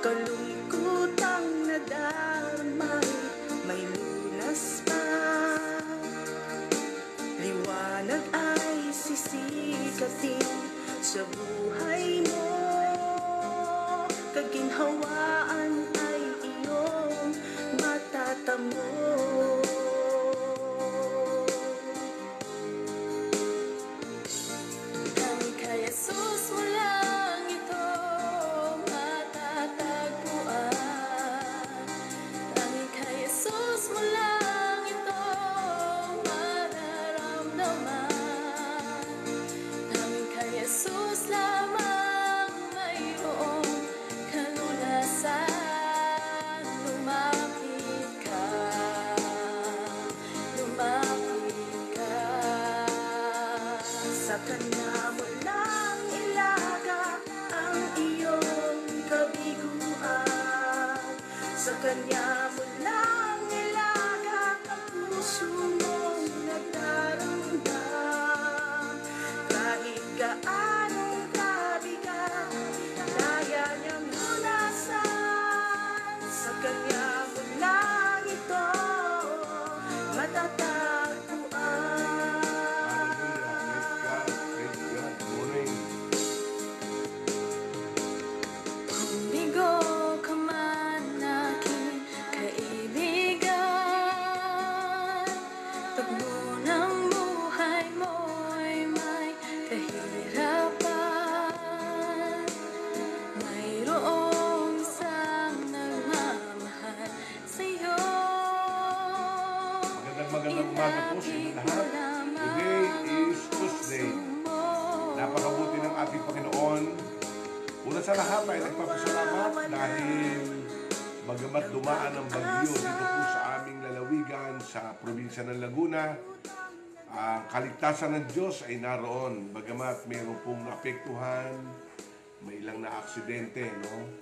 kalungkutang nadamay, may lunas pa. Liwanag ay sisikatin sa buhay mo, kaginhawaan ay iyong matatamo. Dahil kay Jesus mo lang ito matatagpuan. Dahil kay Jesus mo lang ito mararamdaman. Dahil kay Jesus lamang mayroong kalunasan. Lumapit ka, lumapit ka. Sa Kanya mo lang ilaga ang iyong kabiguan. Sa Kanya mo lang ilaga ang puso mong nagdaramdam. Kahit gaanong kabigat, kaya niyang lunasan. Sa Kanya mo lang ito matatagpuan. Humigo ka man aking kaibigan, tagbo ng buhay mo'y may kahirapan. Mayroong isang nagmamahal sa'yo. Magandang umaga po sa inyo lahat. Today is Tuesday. Napakabuti ng ating Panginoon. Una sa lahat ay nagpapasalamat dahil bagamat dumaan ang bagyo dito po sa aming lalawigan sa probinsya ng Laguna, ang kaligtasan ng Diyos ay naroon. Bagamat mayroon pong naapektuhan, may ilang na aksidente, no?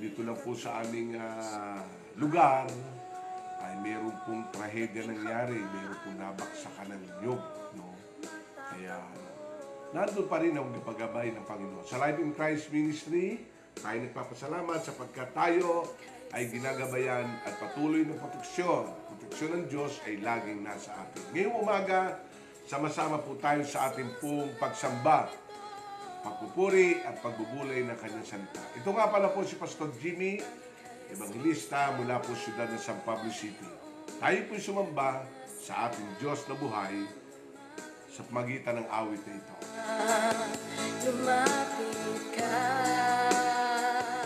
Dito lang po sa aming lugar ay mayroon pong trahedya nangyari, mayroon pong nabaksakan ng niyog, no? Kaya nandun pa rin ang pag-gabay ng Panginoon. Sa Life in Christ Ministry, tayo nagpapasalamat sapagkat tayo ay ginagabayan at patuloy na proteksyon. Proteksyon ng Diyos ay laging nasa atin. Ngayong umaga, sama-sama po tayo sa ating pong pagsamba, pagpupuri at pagbubulay ng kanyang salita. Ito nga pala po si Pastor Jimmy, Evangelista mula po siyudad ng San Pablo City. Tayo po'y sumamba sa ating Diyos na buhay sa pamagitan ng awit na ito. Lumapit ka,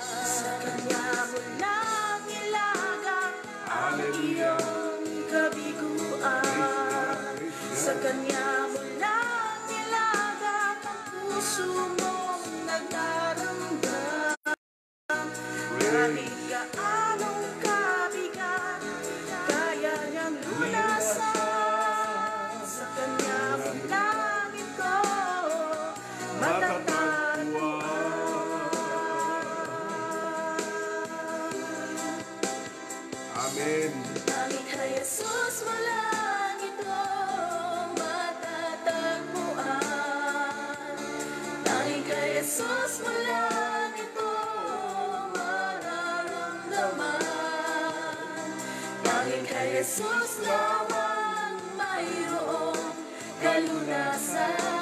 sa Kanya mo lang ilaga ang iyong kabiguan. Sa Kanya mo lang ilaga ang puso mong nagdaramdam. Kahit gaanong kabigat, kaya niyang lunasan. Sa Kanya mo lang ito Amen. Dahil kay Jesus mo lang ito matatagpuan. Dahil kay Jesus mo lang ito mararamdaman. Dahil kay Jesus lamang mayroong kalunasan.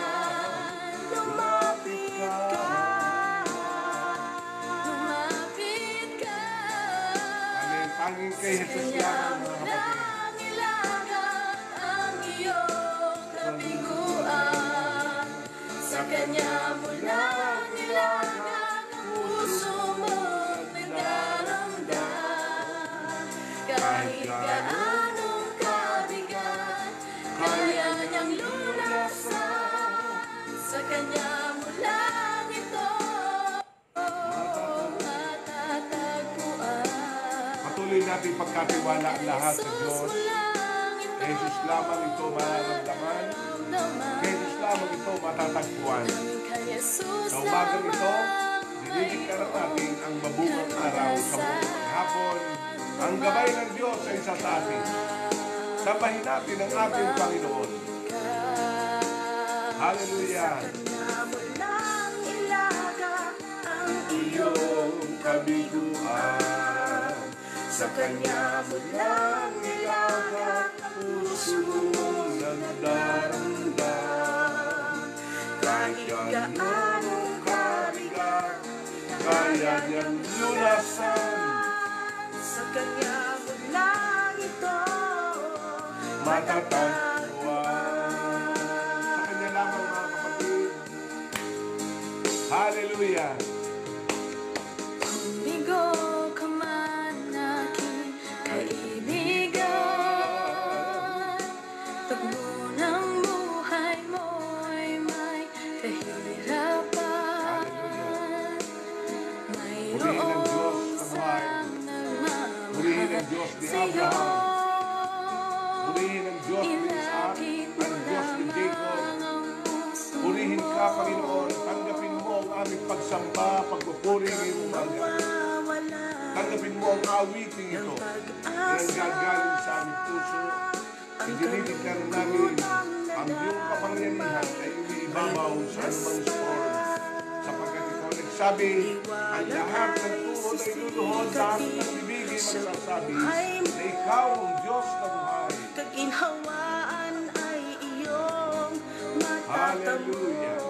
Lumapit ka, lumapit ka. Amen. Tanging kay Jesus lang, mga kapatid. Ilaga ang iyong kabiguan. Sa Kanya mo lang ilaga ang puso mong nagdaramdam. Kahit gaanong kabigat, kaya niyang lunasan. Sa Kanya mo lang ito matatagpuan. Patuloy natin pagkatiwala ang lahat sa Diyos. Kay Jesus lamang ito mararamdaman. Kay Jesus lamang ito matatagpuan. Sa umagang ito, dinidiktaran natin ang mabungang araw sa buong hapon. Ang gabay ng Diyos ay sa atin. Sambahin natin ang ating Panginoon. Hallelujah! Sa Kanya mo lang ilaga ang iyong Iyong kabiguan. Sa Kanya mo lang nilaga, puso mong nagdaramdam. Kahit gaanong kabigat, kaya niyang lunasan. Sa Kanya mo lang ito Matatagpuan. Sa Kanya lamang, mga kapatid. Hallelujah! Humigo ka man aking kaibigan, tagbo ng buhay mo'y may kahirapan. Mayroong isang Purihin ang nagmamahal Diyos ni sa'yo. Abraham. Purihin ang Diyos ni Isaac, Ilapit mo ang Diyos ni Jacob. lamang ang puso Purihin ka, mo. Panginoon. Tanggapin mo ang aming pagsamba, pagpupuri ngayong umaga. Mawawala Tanggapin mo ang awiting ito ng na nanggagaling sa aming puso. Idinidiklar namin ang iyong kapangyarihan ay umiibabaw sa anumang storm. Sapagkat ikaw nagsabi, ang lahat ng tuhod ay luluhod, lahat ng bibigay magsasabi na ikaw ang Diyos na buhay. kaginhawaan ay iyong matatamo. Hallelujah.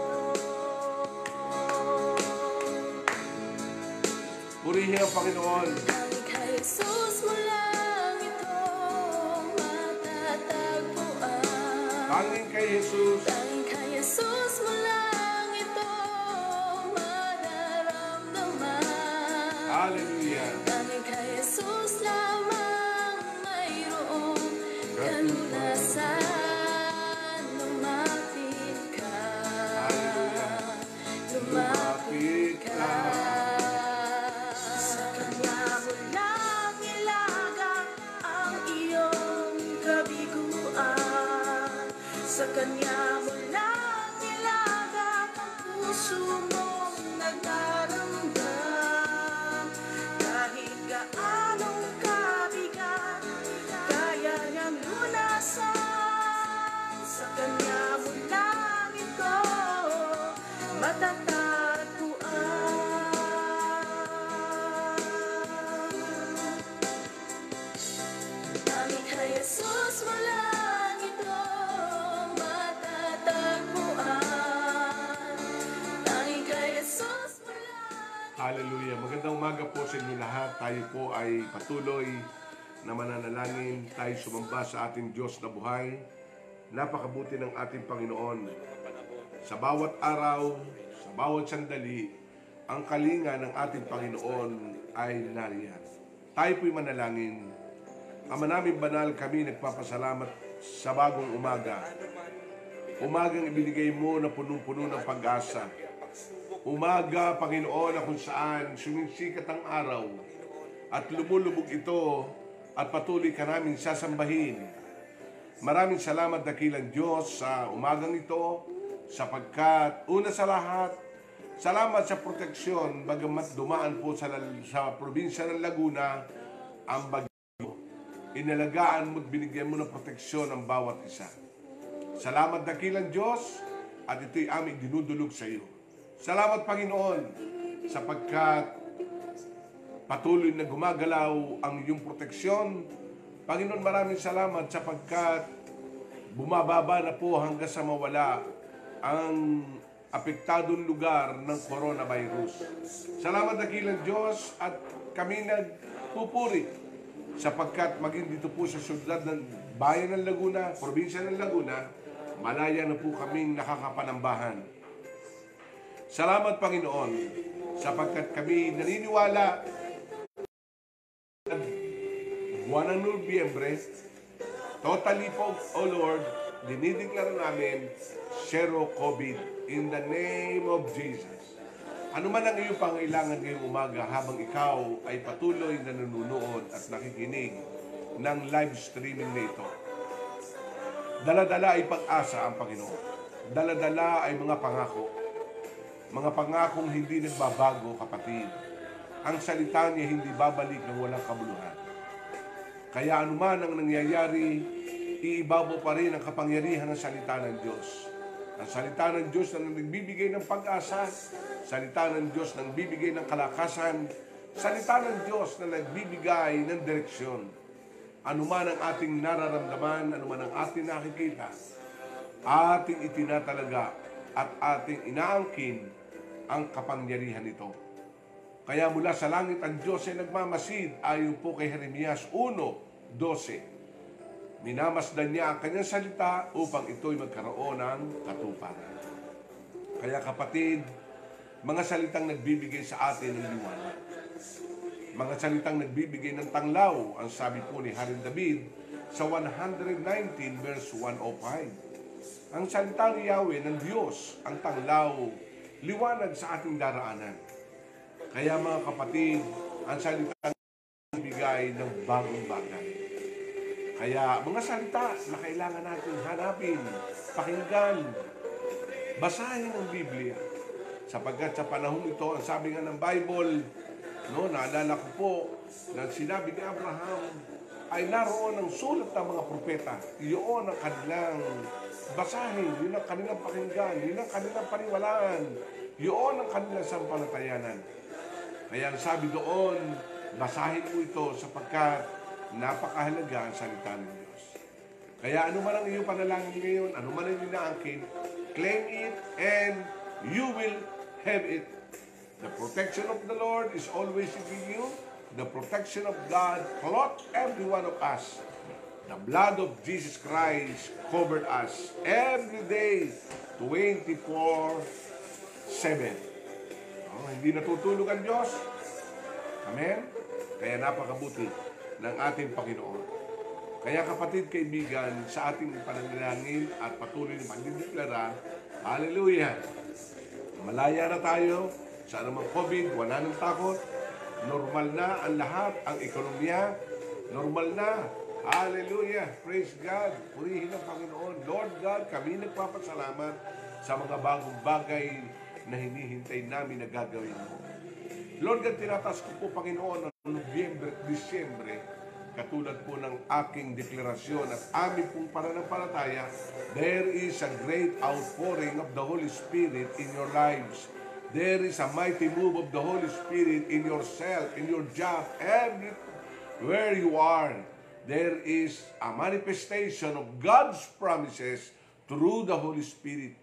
Purihin ang Panginoon. Dahil kay Jesus mo lang ito matatagpuan. Tanging kay Jesus. Dahil kay Jesus mo lang ito mararamdaman. Hallelujah. Dahil kay Jesus lamang mayroong kalunasan. Lumapit ka. Hallelujah. Lumapit ka. Sa Kanya mo lang ilaga ang iyong kabiguan. Sa Kanya mo lang ilaga ang puso mong nagdaramdam. Kahit gaanong kabigat, kaya niyang lunasan. Sa Kanya mo lang ito matatagpuan. Dahil kay Jesus mo lang ito matatagpuan. Dahil kay Jesus mo lang. Hallelujah. Magandang umaga po sa inyo lahat. Tayo po ay patuloy na mananalangin. Tayo sumamba sa ating Diyos na buhay. Napakabuti ng ating Panginoon. Sa bawat araw, sa bawat sandali, ang kalinga ng ating Panginoon ay nariyan. Tayo po'y manalangin. Ama namin banal, kami nagpapasalamat sa bagong umaga. Umagang ibinigay mo na punong-puno ng pag-asa. Umaga, Panginoon, na kung saan sumisikat ang araw at lumulubog ito at patuloy ka namin sasambahin. Maraming salamat, dakilang Diyos, sa umagang ito sapagkat una sa lahat, salamat sa proteksyon bagamat dumaan po sa probinsya ng Laguna ang bagyo. Inalagaan mo at binigyan mo ng proteksyon ang bawat isa. Salamat, dakilang Diyos, at ito'y aming dinudulog sa iyo. Salamat, Panginoon, sapagkat patuloy na gumagalaw ang iyong proteksyon. Panginoon, maraming salamat sapagkat bumababa na po hanggang sa mawala ang apektadong lugar ng coronavirus. Salamat, dakilang Diyos, at kami nagpupuri sapagkat maging dito po sa syudad ng bayan ng Laguna, probinsya ng Laguna, malaya na po kaming nakakapanambahan. Salamat, Panginoon, sapagkat kami naniniwala buwan ng Nobyembre, totally po, O Lord, dinideklara namin zero COVID in the name of Jesus. Ano man ang iyong pangailangan ngayong umaga habang ikaw ay patuloy na nanonood at nakikinig ng live streaming na ito. Dala-dala ay pag-asa ang Panginoon. Dala-dala ay mga pangako. Mga pangakong hindi nagbabago, kapatid. Ang salita niya hindi babalik ng walang kabuluhan. Kaya anuman ang nangyayari, iibabaw pa rin ang kapangyarihan ng salita ng Diyos. Ang salita ng Diyos na nagbibigay ng pag-asa, salita ng Diyos na nagbibigay ng kalakasan, Salita ng Diyos na nagbibigay ng direksyon. Ano man ang ating nararamdaman, ano man ang ating nakikita, ating itinatalaga at ating inaangkin ang kapangyarihan nito. Kaya mula sa langit ang Diyos ay nagmamasid ayon po kay Jeremias 1:12. Minamasdan niya ang kanyang salita upang ito'y magkaroon ng katuparan. Kaya kapatid, mga salitang nagbibigay sa atin ng liwanag. Mga salitang nagbibigay ng tanglaw, ang sabi po ni Haring David sa 119 verse 105. Ang salita ni Yahweh ng Diyos, ang tanglaw, liwanag sa ating daraanan. Kaya mga kapatid, ang salitang nagbibigay ng bagong bagay. Kaya mga salita na kailangan natin hanapin, pakinggan, basahin ang Biblia. Sapagkat sa panahon ito, ang sabi nga ng Bible, naalala ko po, nang sinabi ni Abraham, ay naroon ang sulat ng mga propeta. Iyon ang kanilang basahin, yun ang kanilang pakinggan, yun ang kanilang paniwalaan, yun ang kanilang sampalatayanan. Kaya ang sabi doon, basahin mo ito sapagkat napakahalaga ang salita ng Diyos. Kaya ano man ang iyong panalangin ngayon, ano man ang inaangkin, claim it and you will have it. The protection of the Lord is always with you. The protection of God clothed every one of us. The blood of Jesus Christ covered us every day, 24/7. Hindi natutulog ang Diyos. Amen? Kaya napakabuti ng ating Panginoon. Kaya kapatid, kaibigan, sa ating pananalangin at patuloy na pagdideklara, hallelujah! Malaya na tayo sa anumang COVID, wala nang takot. Normal na ang lahat, ang ekonomiya, normal na. Hallelujah! Praise God! Purihin ang Panginoon. Lord God, kami nagpapasalamat sa mga bagong bagay na hinihintay namin na gagawin mo. Lord God, tinataas ko po, Panginoon, ng Nobyembre at Disyembre, katulad po ng aking deklarasyon at aming pong pananampalataya, there is a great outpouring of the Holy Spirit in your lives. There is a mighty move of the Holy Spirit in yourself, in your job, everywhere you are. There is a manifestation of God's promises through the Holy Spirit.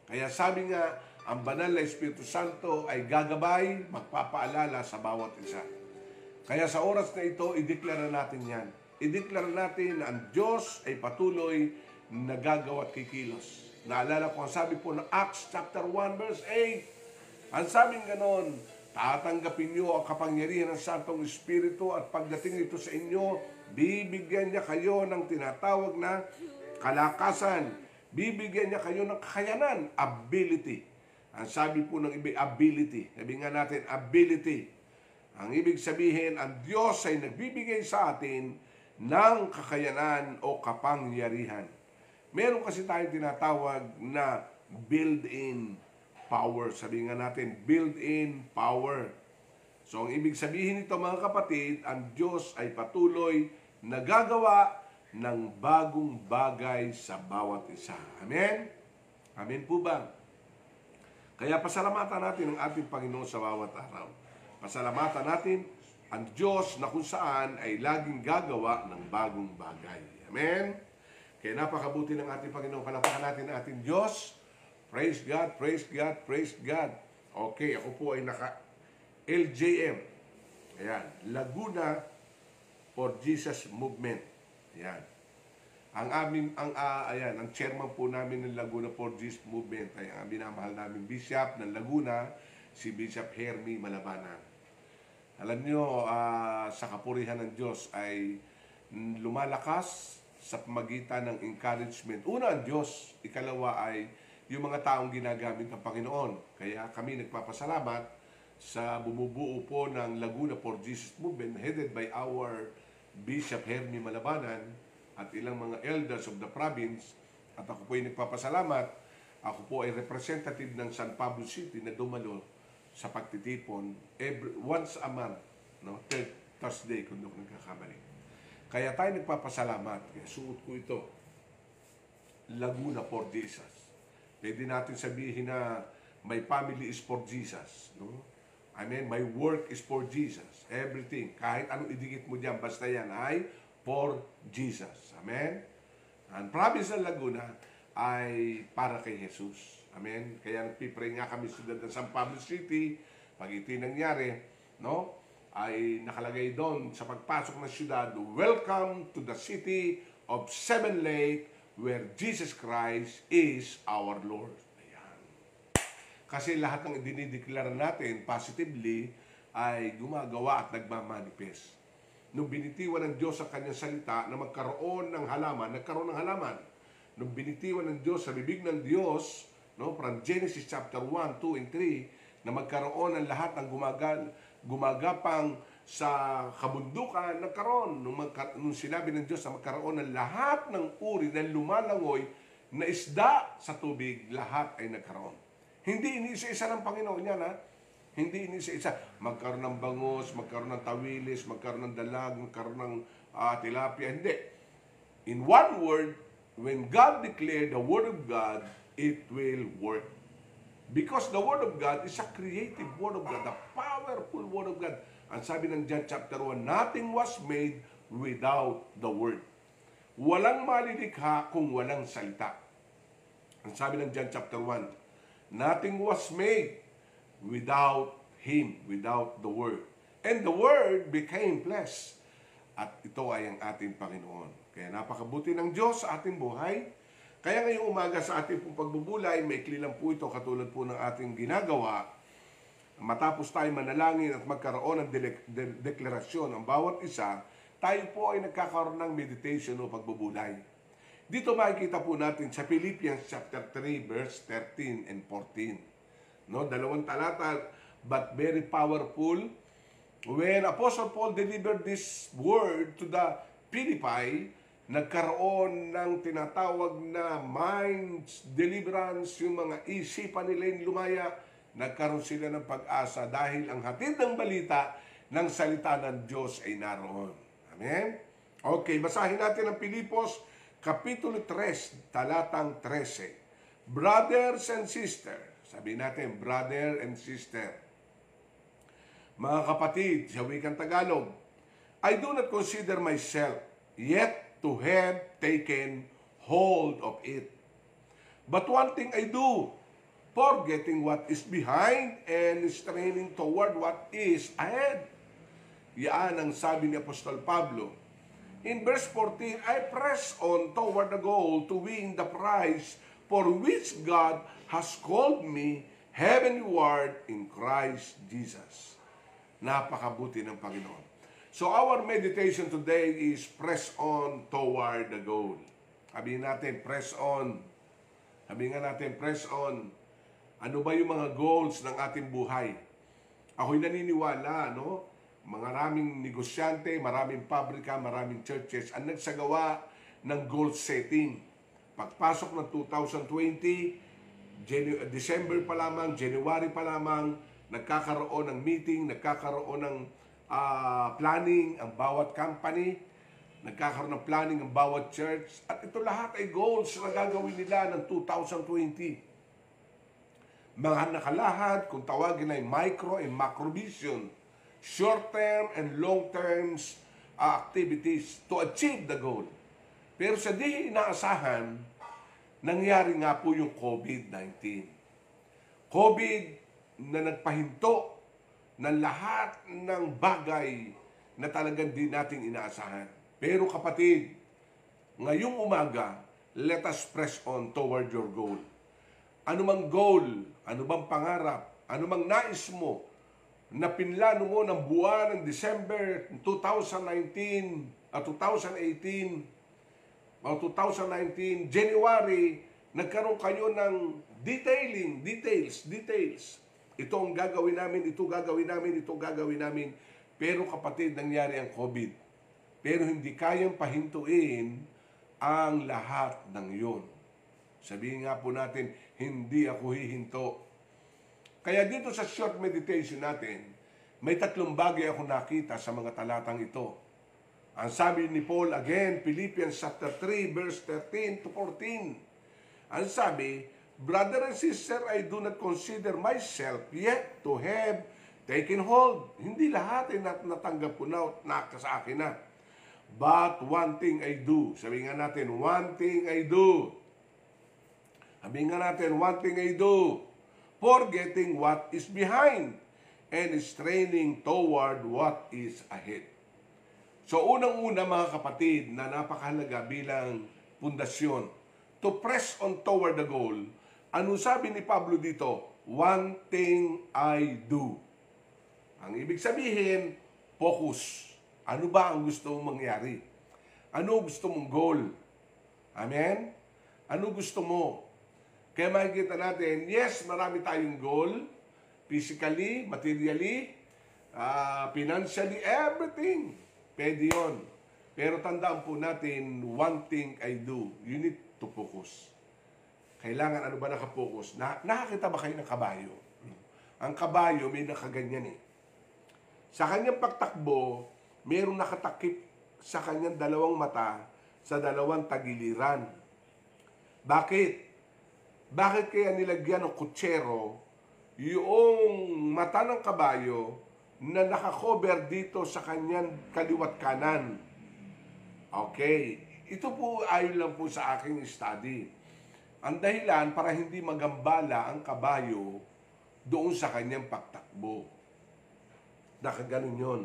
Kaya sabi nga, ang banal na Espiritu Santo ay gagabay, magpapaalala sa bawat isa. Kaya sa oras na ito, ideklara natin yan. Ideklara natin na ang Diyos ay patuloy na gagawa at kikilos. Naalala ko ang sabi po ng Acts chapter 1 verse 8. Ang sabing ganon, tatanggapin niyo ang kapangyarihan ng Santong Espiritu at pagdating ito sa inyo, bibigyan niya kayo ng tinatawag na kalakasan. Bibigyan niya kayo ng kakayanan, ability. Ang sabi po ng ibig, ability. Sabi nga natin, ability. Ang ibig sabihin, ang Diyos ay nagbibigay sa atin ng kakayanan o kapangyarihan. Meron kasi tayong tinatawag na built-in power. Sabi nga natin, built-in power. So, ang ibig sabihin nito mga kapatid, ang Diyos ay patuloy na gagawa ng bagong bagay sa bawat isa. Amen? Amen po ba? Kaya pasalamatan natin ang ating Panginoon sa bawat araw. Pasalamatan natin ang Diyos na kung saan ay laging gagawa ng bagong bagay. Amen? Kaya napakabuti ng ating Panginoon. Palapakan natin ang ating Diyos. Praise God, praise God, praise God. Okay, ako po ay naka-LJM. Ayan, Laguna for Jesus Movement. Ayan. Ang chairman po namin ng Laguna for Jesus Movement ay ang binamahal namin Bishop ng Laguna, si Bishop Hermie Malabanan. Alam nyo, sa kapurihan ng Diyos ay lumalakas sa pamagitan ng encouragement. Una, ang Diyos. Ikalawa ay yung mga taong ginagamit ng Panginoon. Kaya kami nagpapasalamat sa bumubuo po ng Laguna for Jesus Movement headed by our Bishop Hermie Malabanan at ilang mga elders of the province. At ako po ay nagpapasalamat. Ako po ay representative ng San Pablo City na dumalo sa pagtitipon once a month, no? Third Thursday kung doon nagkakamali. Kaya tayo nagpapasalamat. Kaya suot ko ito, Laguna for Jesus. Pwede natin sabihin na my family is for Jesus, no? Amen? My work is for Jesus. Everything. Kahit anong idikit mo dyan, basta yan ay for Jesus. Amen? Ang province ng Laguna ay para kay Jesus. Amen? Kaya nagpipray nga kami sa ng San Pablo City. Pag ito'y nangyari, no? Ay nakalagay doon sa pagpasok ng syudad, welcome to the city of Seven Lake where Jesus Christ is our Lord. Ayan. Kasi lahat ng dinideklara natin positively ay gumagawa at nagmamanifest. Nung binitiwan ng Diyos ang kanyang salita na magkaroon ng halaman, nagkaroon ng halaman. Nung binitiwan ng Diyos sa bibig ng Diyos, no, from Genesis chapter 1, 2, and 3, na magkaroon ng lahat ng gumagapang sa kabundukan, nagkaroon. Nung sinabi ng Diyos na magkaroon ng lahat ng uri ng lumalangoy na isda sa tubig, lahat ay nagkaroon. Hindi iniisa-isa ng Panginoon yan, ha? Hindi iniisa-isa. Magkaroon ng bangus, magkaroon ng tawilis, magkaroon ng dalag, magkaroon ng tilapia. Hindi. In one word, when God declared the Word of God, it will work. Because the Word of God is a creative Word of God, a powerful Word of God. Ang sabi ng John chapter 1, nothing was made without the Word. Walang malilikha kung walang salita. Ang sabi ng John chapter 1, nothing was made without Him, without the Word. And the Word became flesh. At ito ay ang ating Panginoon. Kaya napakabuti ng Diyos sa ating buhay. Kaya ngayong umaga sa ating pong pagbubulay, maikli lang po ito katulad po ng ating ginagawa. Matapos tayo manalangin at magkaroon ng deklarasyon ang bawat isa, tayo po ay nagkakaroon ng meditation o pagbubulay. Dito makikita po natin sa Philippians chapter 3 verse 13 and 14. No, dalawang talata, but very powerful. When Apostle Paul delivered this word to the Philippi, nagkaroon ng tinatawag na minds deliverance, yung mga isipan nila yung lumaya, nagkaroon sila ng pag-asa dahil ang hatid ng balita ng salita ng Diyos ay naroon. Amen? Okay, basahin natin ang Pilipos, Kapitulo 3, talatang 13. Brothers and sisters, sabi natin, brother and sister, mga kapatid, sa wikang Tagalog, I do not consider myself yet to have taken hold of it. But one thing I do, forgetting what is behind and straining toward what is ahead. Yan ang sabi ni Apostol Pablo. In verse 14, I press on toward the goal to win the prize for which God has called me heavenward in Christ Jesus. Napakabuti ng Panginoon. So our meditation today is press on toward the goal. Sabihin natin, press on. Sabihin nga natin, press on. Ano ba yung mga goals ng ating buhay? Ako'y naniniwala, no? Maraming negosyante, maraming pabrika, maraming churches ang nagsagawa ng goal setting. Pagpasok ng 2020, December pa lamang, January pa lamang, nagkakaroon ng meeting, nagkakaroon ng planning ang bawat company, nagkakaroon ng planning ang bawat church, at ito lahat ay goals na gagawin nila ng 2020. Mga nakalahad, kung tawagin ay micro and macro vision, short-term and long-term activities to achieve the goal. Pero sa di inaasahan, nangyari nga po yung COVID-19. COVID na nagpahinto ng lahat ng bagay na talagang di natin inaasahan. Pero kapatid, ngayong umaga, let us press on toward your goal. Ano mang goal, ano bang pangarap, ano mang nais mo, na pinlano mo ng buwan ng December 2019 at 2018 o 2019, January, nagkaroon kayo ng details. Ito ang gagawin namin, ito gagawin namin, ito gagawin namin. Pero kapatid, nangyari ang COVID. Pero hindi kayang pahintuin ang lahat ng iyon. Sabihin nga po natin, hindi ako hihinto. Kaya dito sa short meditation natin, may tatlong bagay ako nakita sa mga talatang ito. Ang sabi ni Paul, again, Philippians chapter 3, verse 13 to 14. Ang sabi, brother and sister, I do not consider myself yet to have taken hold. Hindi lahat ay natanggap ko na sa akin na. But one thing I do. Sabihin nga natin, one thing I do. Sabihin nga natin, one thing I do. Forgetting what is behind and straining toward what is ahead. So unang-una mga kapatid na napakahalaga bilang pundasyon, to press on toward the goal, ano sabi ni Pablo dito? One thing I do. Ang ibig sabihin, focus. Ano ba ang gusto mong mangyari? Ano gusto mong goal? Amen? Ano gusto mo? Kaya makikita natin, yes, marami tayong goal, physically, materially, financially, everything. Pwede yun. Pero tandaan po natin, one thing I do, you need to focus. Kailangan ano ba nakapokus? Nakakita ba kayo ng kabayo? Ang kabayo may nakaganyan eh. Sa kanyang pagtakbo, mayroong nakatakip sa kanyang dalawang mata sa dalawang tagiliran. Bakit? Bakit kaya nilagyan ng kutsero yung mata ng kabayo na nakakover dito sa kanyang kaliwat kanan? Okay. Ito po ayon lang po sa aking study. Ang dahilan para hindi magambala ang kabayo doon sa kanyang pagtakbo. Nakaganon yun.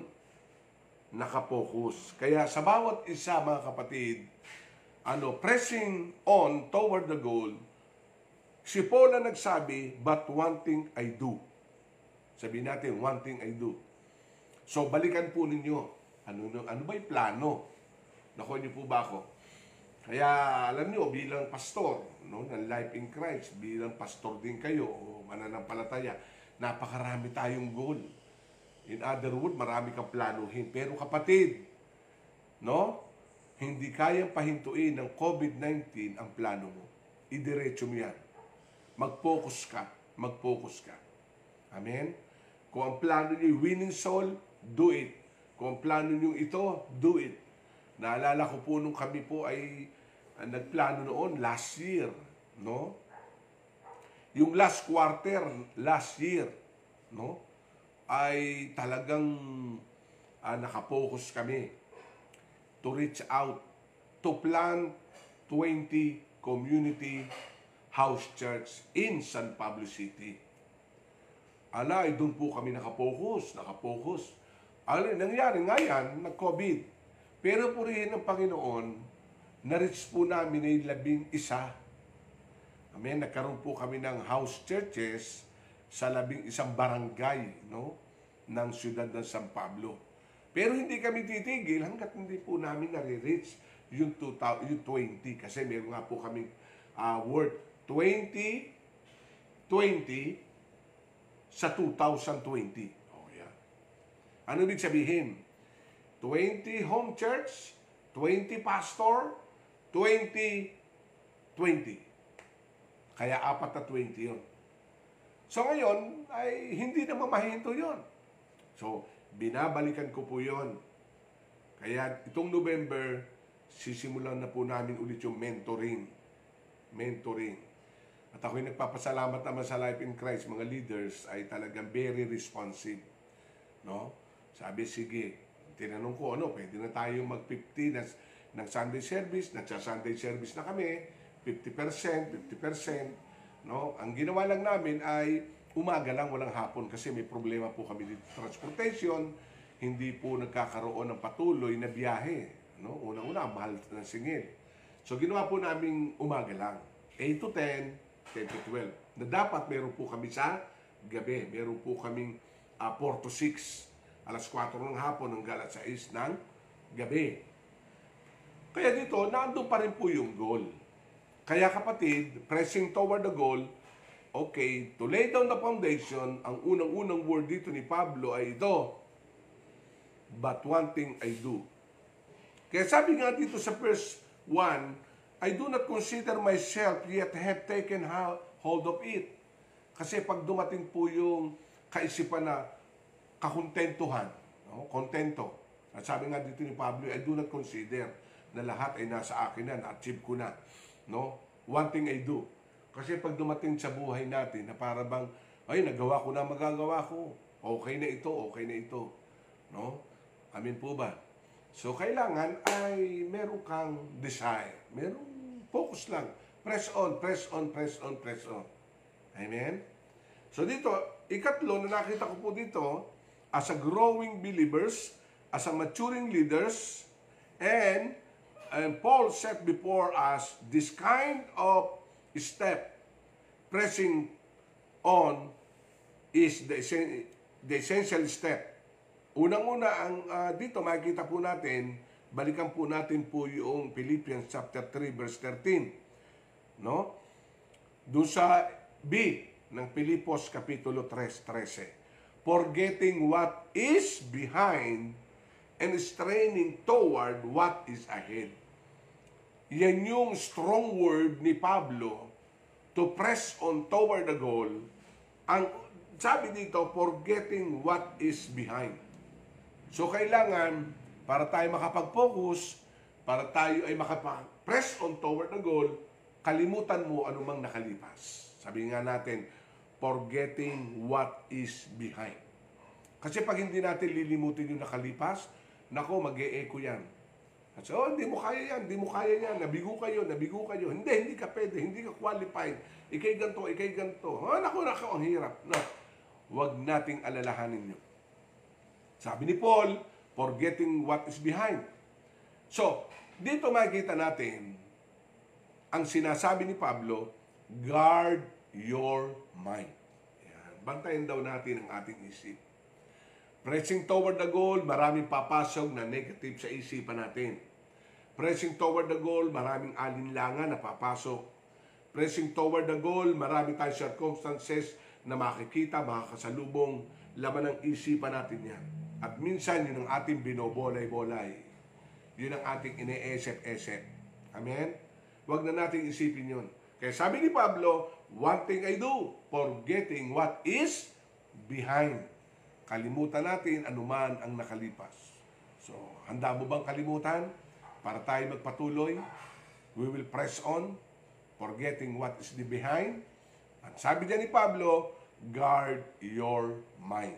Nakapokus. Kaya sa bawat isa mga kapatid, pressing on toward the goal, si Paul ang nagsabi, but one thing I do. Sabihin natin, one thing I do. So, balikan po ninyo. Ano ba yung plano? Nakuha niyo po ba ako? Kaya, alam niyo, bilang pastor, ng Life in Christ, bilang pastor din kayo, o mananampalataya, napakarami tayong goal. In other words, marami kang planuhin. Pero kapatid, hindi kayang pahintuin ng COVID-19 ang plano mo. Idiretso mo yan. Mag-focus ka. Mag-focus ka. Amen? Kung ang plano niyo winning soul, do it. Kung ang plano niyo ito, do it. Naalala ko po nung kami po ay nagplano noon last year. Yung last quarter, last year, ay talagang nakapokus kami to reach out to plant 20 community house church in San Pablo City. Doon po kami nakapokus. Nangyari nga yan, nag-COVID. Pero po rin ng Panginoon, na-reach po namin ay 11. Amen, nagkaroon po kami ng house churches sa 11 barangay, ng siyudad ng San Pablo. Pero hindi kami titigil hanggat hindi po namin nare-reach yung 20, kasi meron nga po kami word 20 sa 2020. Yeah. Ano ibig sabihin? 20 home church, 20 pastor, 20. Kaya 4 na 20 yun. So ngayon, ay hindi naman mahinto yun. So, binabalikan ko po yun. Kaya itong November, sisimulan na po namin ulit yung mentoring. At ako'y nagpapasalamat naman sa Life in Christ, mga leaders ay talagang very responsive. Sabi, sige, tinanong ko, pwede na tayo mag-50 ng Sunday service, nagsa-Sunday service na kami, 50%. Ang ginawa lang namin ay umaga lang, walang hapon kasi may problema po kami dito sa transportation, hindi po nagkakaroon ng patuloy na biyahe. Una-una, mahal ng singil. So ginawa po namin umaga lang, 8 to 10, 10 to 12. Na dapat meron po kami sa gabi, meron po kaming 4 to 6, alas 4 ng hapon hanggang alas 6 ng gabi. Kaya dito, nandun pa rin po yung goal. Kaya kapatid, pressing toward the goal, okay, to lay down the foundation, ang unang-unang word dito ni Pablo ay ito, but one thing I do. Kaya sabi nga dito sa verse 1, I do not consider myself yet have taken hold of it. Kasi pag dumating po yung kaisipan na kakontentuhan, kontento. At sabi nga dito ni Pablo, I do not consider na lahat ay nasa akin na, na-achieve ko na. One thing I do. Kasi pag dumating sa buhay natin na para bang, ay, nagawa ko na magagawa ko. Okay na ito, okay na ito. No? Amin po ba? So, kailangan ay meron kang desire. Merong focus lang. Press on, press on, press on, press on. Amen? So, dito, ikatlo na nakita ko po dito, as a growing believers, as a maturing leaders, and Paul set before us this kind of step, pressing on is the essential step. Unang-una, dito makikita po natin, balikan po natin po yung Philippians chapter 3 verse 13. No? Doon sa B ng Pilipos kapitulo 3:13. Forgetting what is behind and straining toward what is ahead. Yan yung strong word ni Pablo to press on toward the goal. Ang sabi dito, forgetting what is behind. So, kailangan, para tayo makapag-focus, para tayo ay makapag-press on toward the goal, kalimutan mo anumang nakalipas. Sabi nga natin, forgetting what is behind. Kasi pag hindi natin lilimutin yung nakalipas, nako, mag-e-echo yan. Kasi, hindi mo kaya yan, hindi mo kaya yan, nabigo kayo. Hindi ka pwede, hindi ka qualified. Ikay ganito. Nako, ang hirap. No, huwag nating alalahanin yun. Sabi ni Paul, forgetting what is behind. So, dito makikita natin, ang sinasabi ni Pablo, guard your mind. Yan. Bantayan daw natin ang ating isip. Pressing toward the goal, maraming papasok na negative sa isipan natin. Pressing toward the goal, maraming alinlangan na papasok. Pressing toward the goal, maraming tayong circumstances na makikita, makakasalubong, laman ng isipan natin yan. At minsan, yun ang ating binobolay-bolay. Yun ang ating ine-esep-esep. Amen? Huwag na nating isipin yun. Kaya sabi ni Pablo, one thing I do, forgetting what is behind. Kalimutan natin anuman ang nakalipas. So, handa mo bang kalimutan? Para tayo magpatuloy, we will press on, forgetting what is the behind. At sabi niya ni Pablo, guard your mind.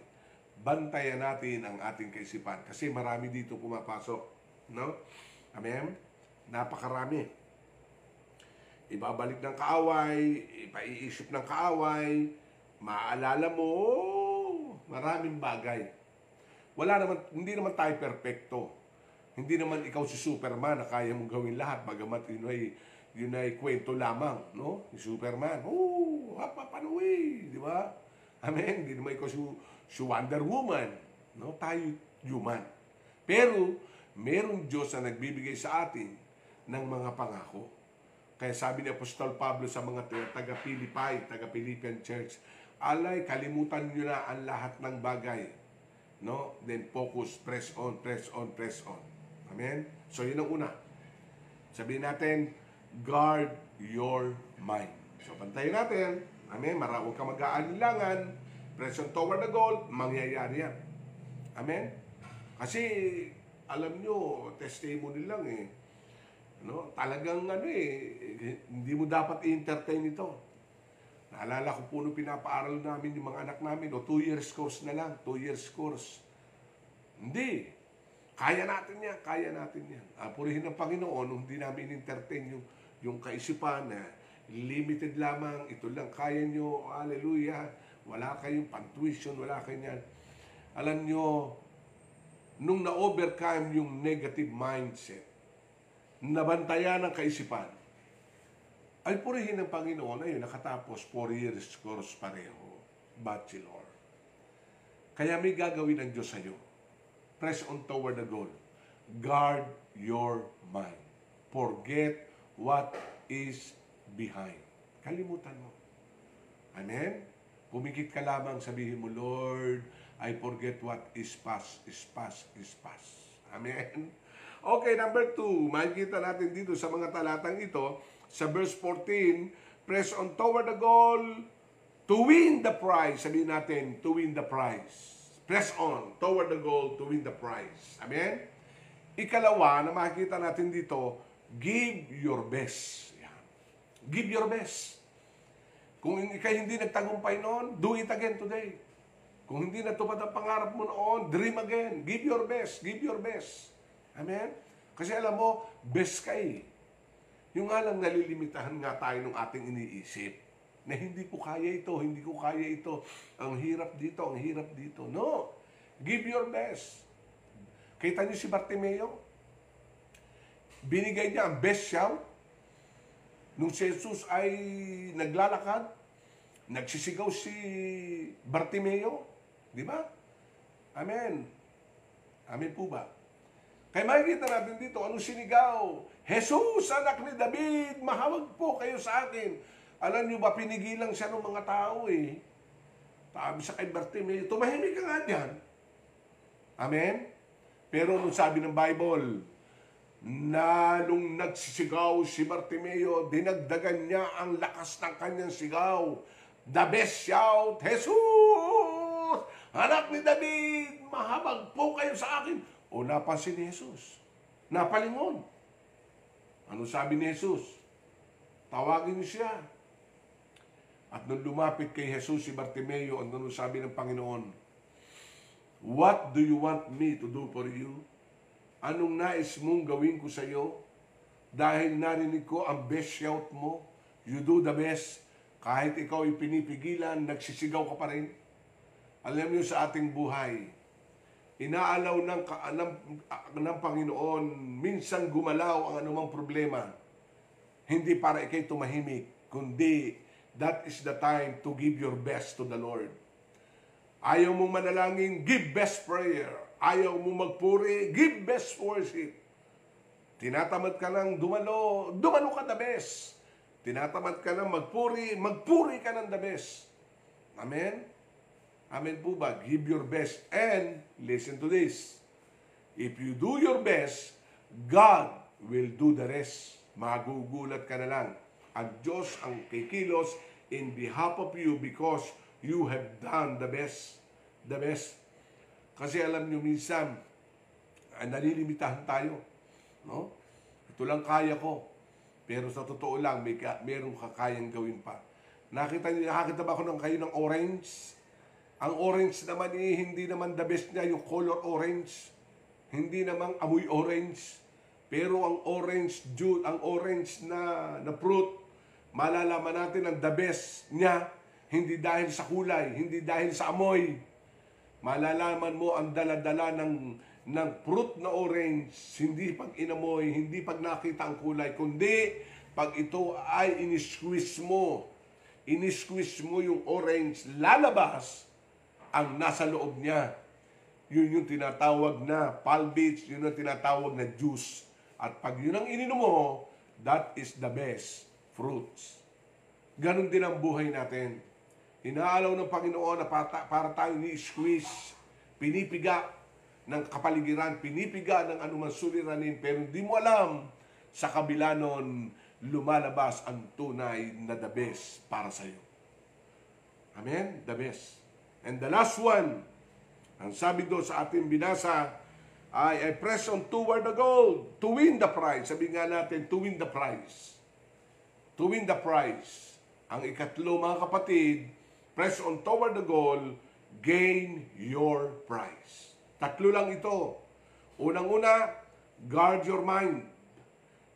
Bantayan natin ang ating kaisipan. Kasi marami dito pumapasok. No? Amen? Napakarami. Ibabalik ng kaaway, ipaiisip ng kaaway, maalala mo, maraming bagay. Hindi naman tayo perfecto. Hindi naman ikaw si Superman na kaya mong gawin lahat, bagamat yun ay kwento lamang, no? Si Superman, papanuwi, di ba? Amen? Hindi naman ikaw si Wonder Woman, no? Tayo human. Pero, merong Diyos na nagbibigay sa atin ng mga pangako. Kaya sabi ni Apostol Pablo sa mga taga-Philippian Church, alay, kalimutan nyo na ang lahat ng bagay. No? Then focus, press on, press on, press on. Amen? So, yun ang una. Sabihin natin, guard your mind. So, pantayin natin. Amen? Huwag ka mag-aalinlangan. Press on toward the goal, mangyayari yan. Amen? Kasi, alam nyo, testimony lang eh. No? Talagang hindi mo dapat i-entertain ito. Naalala ko po nung pinapaaral namin yung mga anak namin, 2 years course na lang, 2 years course. Hindi. Kaya natin yan, kaya natin yan. Purihin ng Panginoon, hindi namin entertain yung kaisipan na limited lamang, ito lang kaya nyo, hallelujah, wala kayong pantuition, wala kayong yan. Alam nyo, nung na-overcome yung negative mindset, nabantayan ng kaisipan, ay purihin ng Panginoon, ayun, nakatapos 4 years course pareho, bachelor. Kaya may gagawin ng Diyos sa'yo. Press on toward the goal. Guard your mind. Forget what is behind. Kalimutan mo. Amen? Pumikit ka lamang, sabihin mo, Lord, I forget what is past, is past, is past. Amen? Okay, number 2, makikita natin dito sa mga talatang ito, sa verse 14, press on toward the goal to win the prize. Sabihin natin, to win the prize. Press on toward the goal to win the prize. Amen? Ikalawa na makikita natin dito, give your best. Yan. Give your best. Kung ikay hindi nagtagumpay noon, do it again today. Kung hindi natupad ang pangarap mo noon, dream again. Give your best. Give your best. Amen? Kasi alam mo, best ka eh. Yung nga lang nalilimitahan nga tayo ng ating iniisip na hindi ko kaya ito, hindi ko kaya ito. Ang hirap dito, ang hirap dito. No. Give your best. Kita niyo si Bartimeo? Binigay niya ang best shout. Nung si Jesus ay naglalakad, nagsisigaw si Bartimeo. Di ba? Amen. Amen po ba? Kaya makikita natin dito, anong sinigaw? Jesus, anak ni David, mahawag po kayo sa akin. Alam niyo ba, pinigilan siya ng mga tao eh. Sabi sa kay Bartimeo, tumahimik ka nga dyan. Amen? Pero nung sabi ng Bible, na nung nagsisigaw si Bartimeo, dinagdagan niya ang lakas ng kanyang sigaw. The best shout, Jesus, anak ni David, mahabag po kayo sa akin. O napansin ni Jesus, napalingon. Ano sabi ni Jesus? Tawagin niyo siya. At nung lumapit kay Jesus si Bartimeo, ano sabi ng Panginoon? What do you want me to do for you? Anong nais mong gawin ko sa iyo? Dahil narinig ko ang best shout mo, you do the best. Kahit ikaw ay pinipigilan, nagsisigaw ka pa rin. Alam niyo sa ating buhay, inaalaw ng Panginoon, minsan gumalaw ang anumang problema. Hindi para ikay tumahimik, kundi that is the time to give your best to the Lord. Ayaw mong manalangin, give best prayer. Ayaw mong magpuri, give best worship. Tinatamad ka ng dumalo ka the best. Tinatamad ka ng magpuri ka ng the best. Amen? Amen po ba? Give your best. And, listen to this. If you do your best, God will do the rest. Magugulat ka na lang. Ang Diyos ang kikilos in behalf of you because you have done the best. The best. Kasi alam niyo minsan, nalilimitahan tayo. No? Ito lang kaya ko. Pero sa totoo lang, meron kakayang gawin pa. Nakakita ba ako kayo ng orange? Ang orange naman hindi naman the best niya yung color orange. Hindi naman amoy orange. Pero ang orange juice, ang orange na fruit, malalaman natin ang the best niya. Hindi dahil sa kulay, hindi dahil sa amoy. Malalaman mo ang dala-dala ng fruit na orange, hindi pag inamoy, hindi pag nakita ang kulay, kundi pag ito ay in-squeeze mo yung orange, lalabas ang nasa loob niya. Yun yung tinatawag na palbits, yun yung tinatawag na juice. At pag yun ang ininom mo, that is the best fruits. Ganon din ang buhay natin. Inaalaw ng Panginoon na para tayo ni-squeeze, pinipiga ng kapaligiran, pinipiga ng anumang suliranin, pero hindi mo alam, sa kabila nun, lumalabas ang tunay na the best para sa iyo. Amen? The best. And the last one, ang sabi doon sa ating binasa, I press on toward the goal to win the prize. Sabi nga natin, to win the prize. To win the prize. Ang ikatlo, mga kapatid, press on toward the goal, gain your prize. Tatlo lang ito. Unang-una, guard your mind.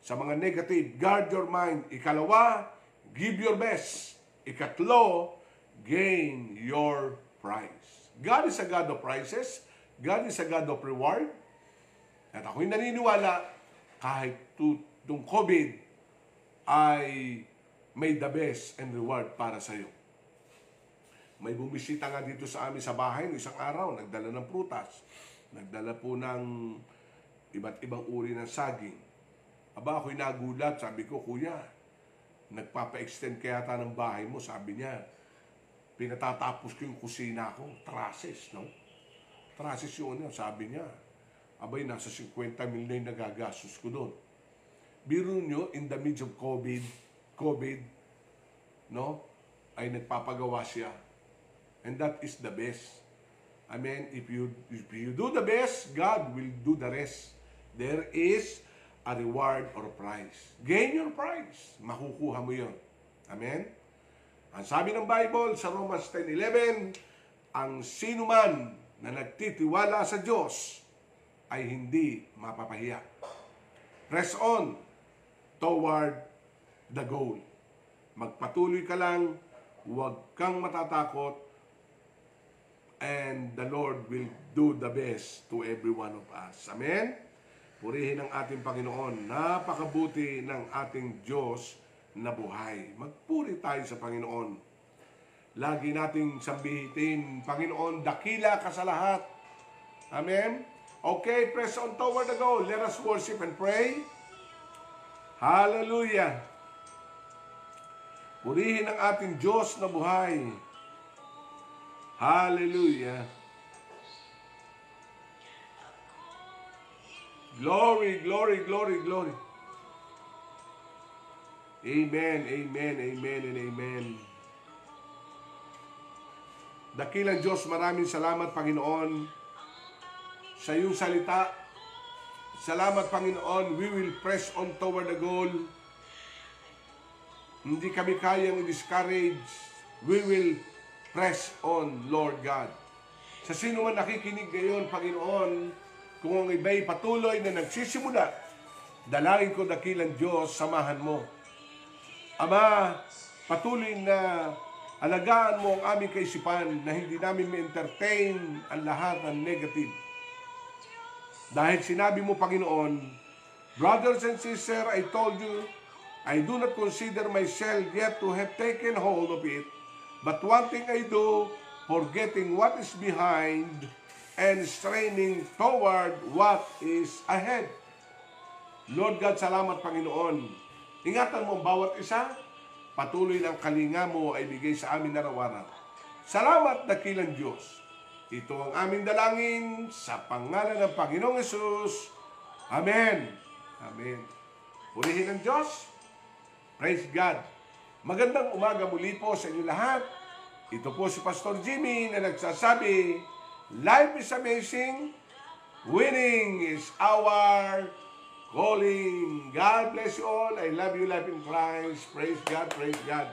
Sa mga negative, guard your mind. Ikalawa, give your best. Ikatlo, gain your prize. God is a God of prizes. God is a God of reward. At ako'y naniniwala, kahit itong COVID ay may the best and reward para sa iyo. May bumisita nga dito sa amin sa bahay no isang araw, nagdala ng prutas, nagdala po ng iba't ibang uri ng saging. Aba, ako'y nagulat, sabi ko, kuya, nagpapa-extend kaya ta ng bahay mo, sabi niya, pinatatapos ko yung kusina ko, trusses, no? Trusses yun, sabi niya. Abay, nasa 50 mil na yung nagagastos ko doon. Biro nyo, in the midst of COVID, no? Ay nagpapagawa siya. And that is the best. I mean, if you do the best, God will do the rest. There is a reward or a prize. Gain your prize. Makukuha mo yun. Amen? Ang sabi ng Bible sa Romans 10:11, ang sinuman na nagtitiwala sa Diyos ay hindi mapapahiya. Press on toward the goal. Magpatuloy ka lang, huwag kang matatakot, and the Lord will do the best to every one of us. Amen? Purihin ang ating Panginoon. Napakabuti ng ating Diyos na buhay. Magpuri tayo sa Panginoon. Lagi nating sambihitin, Panginoon, dakila ka sa lahat. Amen? Okay, press on toward the goal. Let us worship and pray. Hallelujah! Purihin ang ating Diyos na buhay. Hallelujah! Glory, glory, glory, glory. Amen, amen, amen, and amen. Dakilang Diyos, maraming salamat, Panginoon, sa iyong salita. Salamat, Panginoon. We will press on toward the goal. Hindi kami kayang i-discourage. We will press on, Lord God. Sa sino man nakikinig ngayon, Panginoon, kung ang iba'y patuloy na nagsisimula, dalangin ko, dakilang Diyos, samahan mo. Ama, patuloy na alagaan mo ang aming kaisipan na hindi namin ma-entertain ang lahat ng negative. Dahil sinabi mo, Panginoon, brothers and sisters, I told you, I do not consider myself yet to have taken hold of it, but one thing I do, forgetting what is behind and straining toward what is ahead. Lord God, salamat, Panginoon. Ingatan mo ang bawat isa. Patuloy ng kalinga mo ay bigay sa amin araw-araw. Salamat, dakilang Diyos. Ito ang aming dalangin sa pangalan ng Panginoong Hesus. Amen. Amen. Purihin ang Diyos. Praise God. Magandang umaga muli po sa inyo lahat. Ito po si Pastor Jimmy na nagsasabi, life is amazing, winning is our calling. God bless you all. I love you, life in Christ. Praise God, praise God.